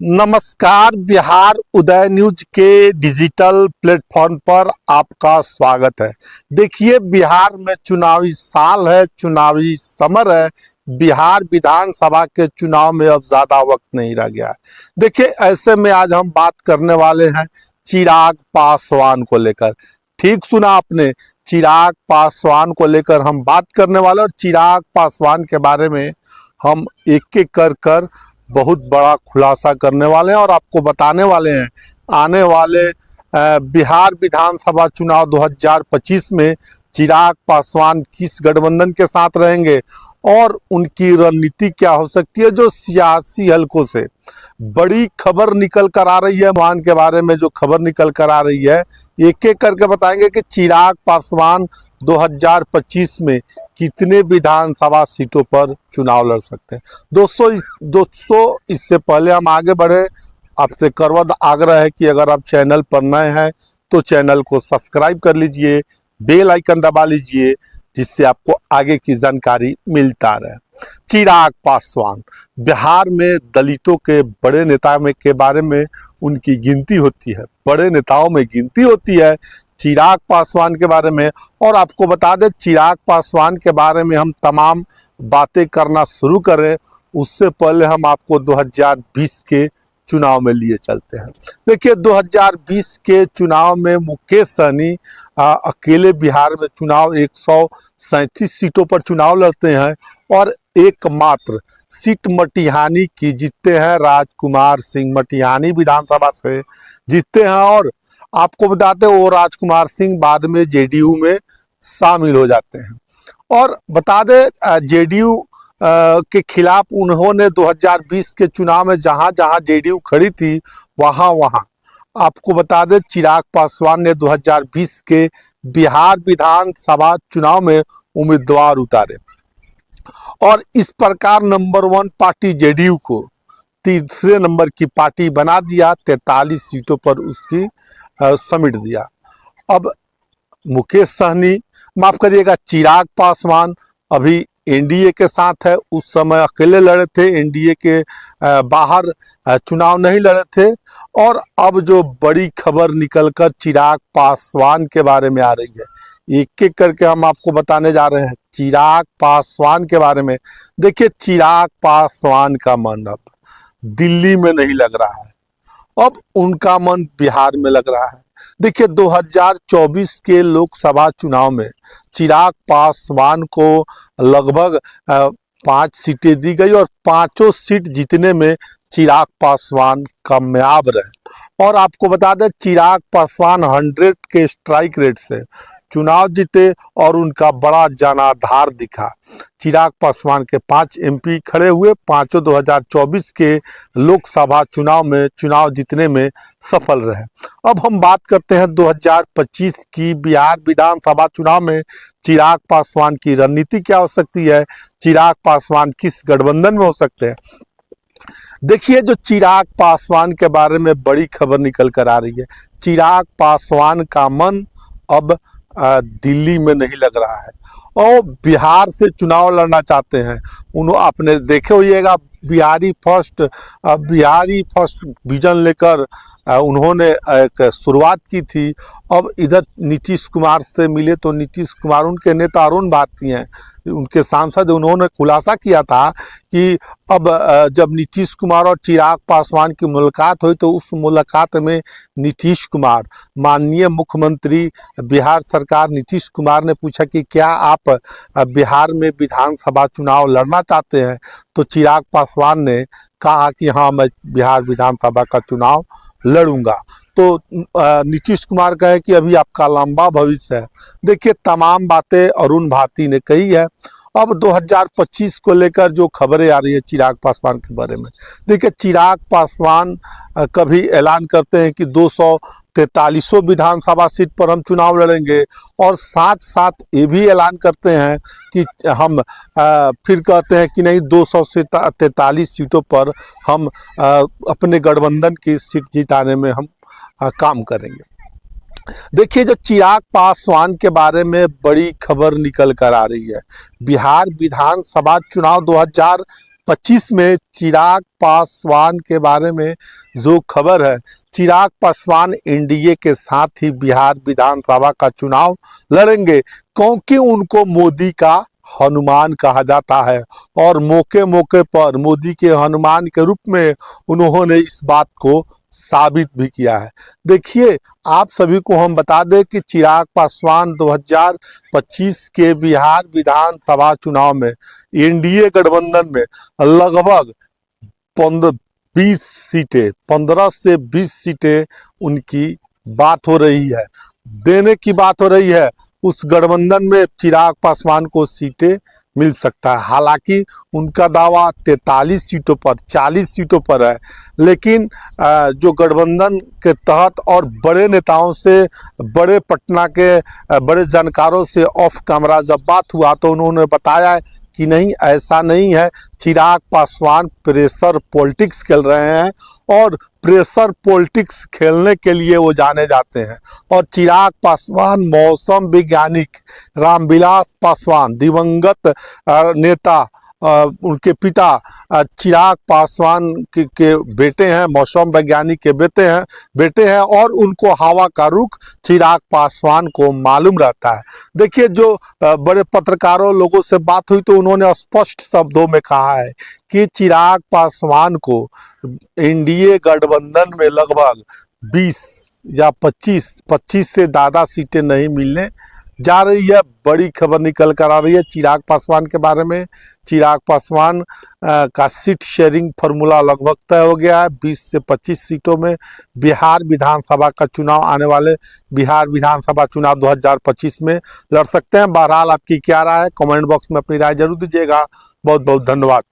नमस्कार। बिहार उदय न्यूज के digital platform पर आपका स्वागत है। देखिए, बिहार में चुनावी साल है, चुनावी समर है। बिहार विधानसभा के चुनाव में अब ज़्यादा वक्त नहीं रह गया है। देखिए, ऐसे में आज हम बात करने वाले हैं चिराग पासवान को लेकर। ठीक सुना आपने, चिराग पासवान को लेकर हम बात करने वाले, और चिराग पासवान के बारे में हम एक एक कर बहुत बड़ा खुलासा करने वाले हैं और आपको बताने वाले हैं आने वाले बिहार विधानसभा चुनाव 2025 में चिराग पासवान किस गठबंधन के साथ रहेंगे और उनकी रणनीति क्या हो सकती है। जो सियासी हलकों से बड़ी खबर निकल कर आ रही है, मान के बारे में जो खबर निकल कर आ रही है, एक एक करके बताएंगे कि चिराग पासवान 2025 में कितने विधानसभा सीटों पर चुनाव लड़ सकते हैं। दोस्तों इससे पहले हम आगे बढ़े, आपसे करवद आग्रह है कि अगर आप चैनल पर नए हैं तो चैनल को सब्सक्राइब कर लीजिए, बेल आइकन दबा लीजिए, जिससे आपको आगे की जानकारी मिलता रहे। चिराग पासवान बिहार में दलितों के बड़े नेता में के बारे में उनकी गिनती होती है, बड़े नेताओं में गिनती होती है चिराग पासवान के बारे में। और आपको बता दें, चिराग पासवान के बारे में हम तमाम बातें करना शुरू करें उससे पहले हम आपको 2020 के चुनाव में लिए चलते हैं। देखिए, 2020 के चुनाव में मुकेश सहनी अकेले बिहार में चुनाव 137 सीटों पर चुनाव लड़ते हैं और एकमात्र सीट मटिहानी की जीतते हैं। राजकुमार सिंह मटिहानी विधानसभा से जीतते हैं और आपको बताते हैं वो राजकुमार सिंह बाद में जेडीयू में शामिल हो जाते हैं। और बता दें, जेडीयू के खिलाफ उन्होंने 2020 के चुनाव में जहां जहां जेडीयू खड़ी थी वहां वहां आपको बता दें चिराग पासवान ने 2020 के बिहार विधानसभा चुनाव में उम्मीदवार उतारे और इस प्रकार नंबर 1 पार्टी जेडीयू को तीसरे नंबर की पार्टी बना दिया, 43 सीटों पर उसकी समेट दिया। अब मुकेश सहनी, माफ करिएगा, चिराग पासवान अभी एनडीए के साथ है। उस समय अकेले लड़े थे, एनडीए के बाहर चुनाव नहीं लड़े थे। और अब जो बड़ी खबर निकलकर चिराग पासवान के बारे में आ रही है, एक एक करके हम आपको बताने जा रहे हैं चिराग पासवान के बारे में। देखिए, चिराग पासवान का मन अब दिल्ली में नहीं लग रहा है, अब उनका मन बिहार में लग रहा है। देखिए, 2024 के लोकसभा चुनाव में चिराग पासवान को लगभग 5 सीटें दी गई और 5 सीट जीतने में चिराग पासवान कामयाब रहे। और आपको बता दें, चिराग पासवान 100 के स्ट्राइक रेट से चुनाव जीते और उनका बड़ा जनाधार दिखा। चिराग पासवान के 5 एमपी खड़े हुए, पांचों 2024 के लोकसभा चुनाव में चुनाव जीतने में सफल रहे। अब हम बात करते हैं 2025 की बिहार विधानसभा चुनाव में चिराग पासवान की रणनीति क्या हो सकती है, चिराग पासवान किस गठबंधन में हो सकते हैं। देखिए, जो चिराग पासवान के बारे में बड़ी खबर निकल कर आ रही है, चिराग पासवान का मन अब दिल्ली में नहीं लग रहा है और बिहार से चुनाव लड़ना चाहते हैं। उन्होंने आपने देखे होइएगा, बिहारी फर्स्ट विजन लेकर उन्होंने एक शुरुआत की थी। अब इधर नीतीश कुमार से मिले तो नीतीश कुमार, उनके नेता अरुण भारती हैं, उनके सांसद, उन्होंने खुलासा किया था कि अब जब नीतीश कुमार और चिराग पासवान की मुलाकात हुई तो उस मुलाकात में नीतीश कुमार, माननीय मुख्यमंत्री बिहार सरकार नीतीश कुमार ने पूछा कि क्या आप बिहार में विधानसभा चुनाव लड़ना चाहते हैं, तो चिराग पासवान ने कहा कि हाँ, मैं बिहार विधानसभा का चुनाव लड़ूंगा। तो नीतीश कुमार कहे कि अभी आपका लंबा भविष्य है। देखिए, तमाम बातें अरुण भारती ने कही है। अब 2025 को लेकर जो खबरें आ रही है चिराग पासवान के बारे में, देखिए, चिराग पासवान कभी ऐलान करते हैं कि 243 विधानसभा सीट पर हम चुनाव लड़ेंगे और साथ साथ ये भी ऐलान करते हैं कि हम फिर कहते हैं कि नहीं, 243 सीटों पर हम अपने गठबंधन की सीट जिताने में हम काम करेंगे। देखिए, जो चिराग पासवान के बारे में बड़ी खबर निकल कर आ रही है, बिहार विधानसभा चुनाव 2025 में चिराग पासवान के बारे में जो खबर है, चिराग पासवान एनडीए के साथ ही बिहार विधानसभा का चुनाव लड़ेंगे, क्योंकि उनको मोदी का हनुमान कहा जाता है और मौके मौके पर मोदी के हनुमान के रूप में उन्होंने इस बात को साबित भी किया है। देखिए, आप सभी को हम बता दें कि चिराग पासवान 2025 के बिहार विधानसभा चुनाव में एनडीए गठबंधन में लगभग 15 से 20 सीटें उनकी बात हो रही है, देने की बात हो रही है। उस गठबंधन में चिराग पासवान को सीटें मिल सकता है। हालांकि उनका दावा 43 सीटों पर 40 सीटों पर है, लेकिन जो गठबंधन के तहत और बड़े नेताओं से, बड़े पटना के बड़े जानकारों से ऑफ कैमरा जब बात हुआ तो उन्होंने बताया कि नहीं, ऐसा नहीं है। चिराग पासवान प्रेशर पॉलिटिक्स खेल रहे हैं और प्रेशर पॉलिटिक्स खेलने के लिए वो जाने जाते हैं। और चिराग पासवान मौसम वैज्ञानिक रामविलास पासवान, दिवंगत नेता, उनके पिता चिराग पासवान के बेटे हैं, मौसम वैज्ञानिक के बेटे हैं और उनको हवा का रुख चिराग पासवान को मालूम रहता है। देखिए, जो बड़े पत्रकारों लोगों से बात हुई तो उन्होंने स्पष्ट शब्दों में कहा है कि चिराग पासवान को एनडीए गठबंधन में लगभग 20 या 25 से ज़्यादा सीटें नहीं मिलने जा रही है। बड़ी खबर निकल कर आ रही है चिराग पासवान के बारे में। चिराग पासवान का सीट शेयरिंग फार्मूला लगभग तय हो गया है। 20 से 25 सीटों में बिहार विधानसभा का चुनाव, आने वाले बिहार विधानसभा चुनाव 2025 में लड़ सकते हैं। बहरहाल आपकी क्या राय है, कमेंट बॉक्स में अपनी राय जरूर दीजिएगा। बहुत बहुत धन्यवाद।